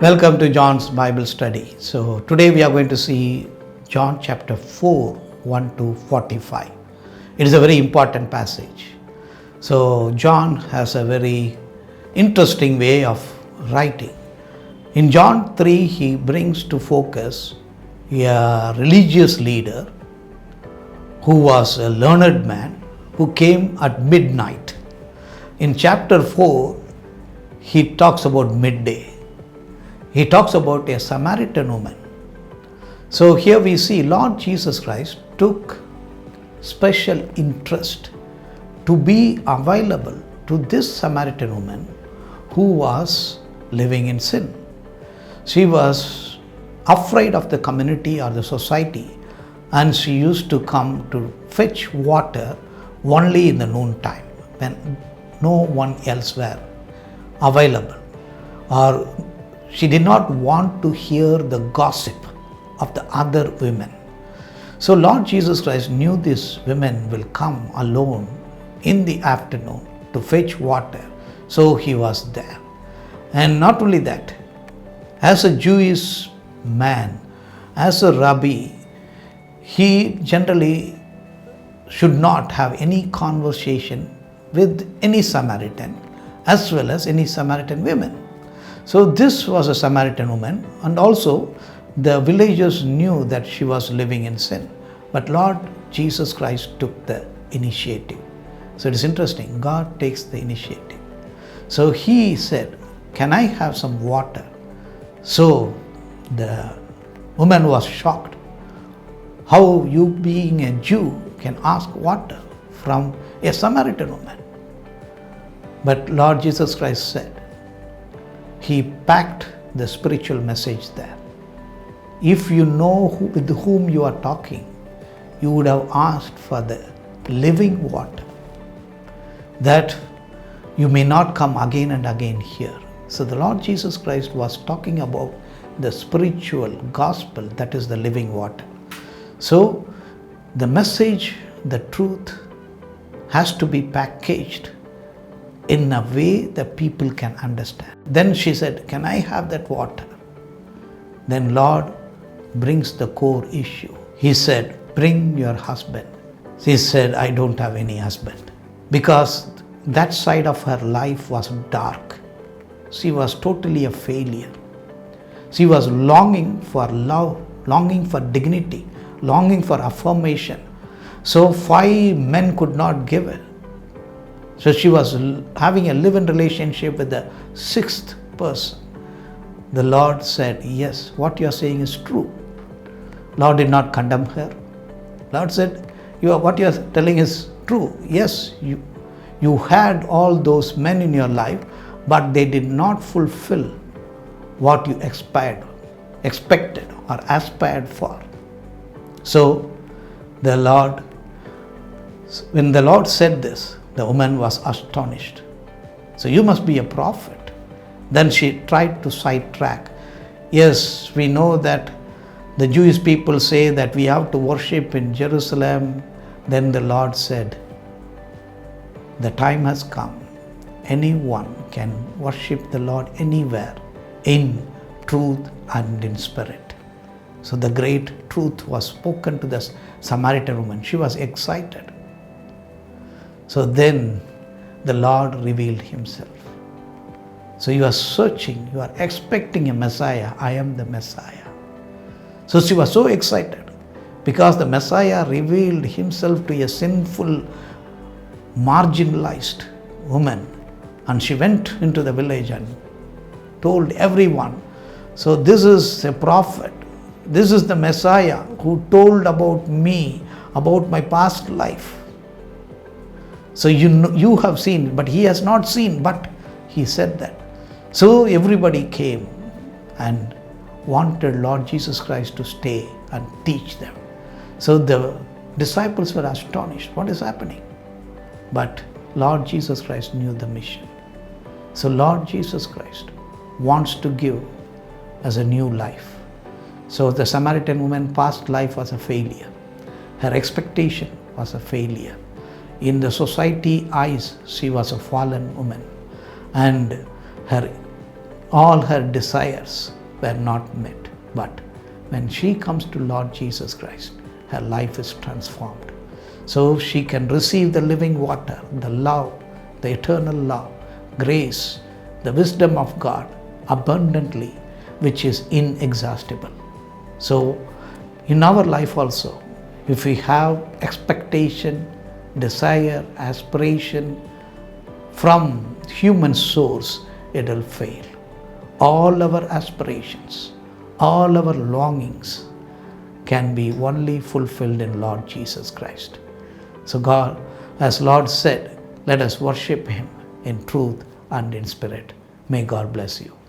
Welcome to John's Bible study. So today we are going to see John chapter 4, 1 to 45. It is a very important passage. So John has a very interesting way of writing. In John 3, he brings to focus a religious leader who was a learned man who came at midnight. In chapter 4, he talks about midday. He talks about a Samaritan woman. So here we see Lord Jesus Christ took special interest to be available to this Samaritan woman who was living in sin. She was afraid of the community or the society, and she used to come to fetch water only in the noontime when no one else were available, or she did not want to hear the gossip of the other women. So Lord Jesus Christ knew this woman will come alone in the afternoon to fetch water. So he was there. And not only that, as a Jewish man, as a rabbi, he generally should not have any conversation with any Samaritan as well as any Samaritan women. So this was a Samaritan woman, and also the villagers knew that she was living in sin. But Lord Jesus Christ took the initiative. So it is interesting, God takes the initiative. So he said, "Can I have some water?" So the woman was shocked. How you being a Jew can ask water from a Samaritan woman? But Lord Jesus Christ said, he packed the spiritual message there. If you know with whom you are talking, you would have asked for the living water, that you may not come again and again here. So the Lord Jesus Christ was talking about the spiritual gospel, that is the living water. So the message, the truth has to be packaged in a way that people can understand. Then she said, "Can I have that water?" Then Lord brings the core issue. He said, "Bring your husband." She said, "I don't have any husband." Because that side of her life was dark. She was totally a failure. She was longing for love, longing for dignity, longing for affirmation. So 5 men could not give it. So she was having a live-in relationship with the 6th person. The Lord said, "Yes, what you are saying is true." Lord did not condemn her. Lord said, what you are telling is true. Yes, you had all those men in your life, but they did not fulfill what you expected or aspired for. So when the Lord said this, the woman was astonished. "So you must be a prophet." Then she tried to sidetrack. "Yes, we know that the Jewish people say that we have to worship in Jerusalem." Then the Lord said, "The time has come. Anyone can worship the Lord anywhere in truth and in spirit." So the great truth was spoken to the Samaritan woman. She was excited. So then the Lord revealed himself. So you are searching, you are expecting a Messiah. I am the Messiah. So she was so excited because the Messiah revealed himself to a sinful, marginalized woman. And she went into the village and told everyone, "So this is a prophet. This is the Messiah who told about me, about my past life. So you have seen, but he has not seen, but he said that." So everybody came and wanted Lord Jesus Christ to stay and teach them. So the disciples were astonished. What is happening? But Lord Jesus Christ knew the mission. So Lord Jesus Christ wants to give us a new life. So the Samaritan woman's past life was a failure. Her expectation was a failure. In the society eyes, she was a fallen woman, and her all her desires were not met. But when she comes to Lord Jesus Christ, her life is transformed. So she can receive the living water, the love, the eternal love, grace, the wisdom of God abundantly, which is inexhaustible. So in our life also, if we have expectation, desire, aspiration from human source, it will fail. All our aspirations, all our longings can be only fulfilled in Lord Jesus Christ. So God, as Lord said, let us worship Him in truth and in spirit. May God bless you.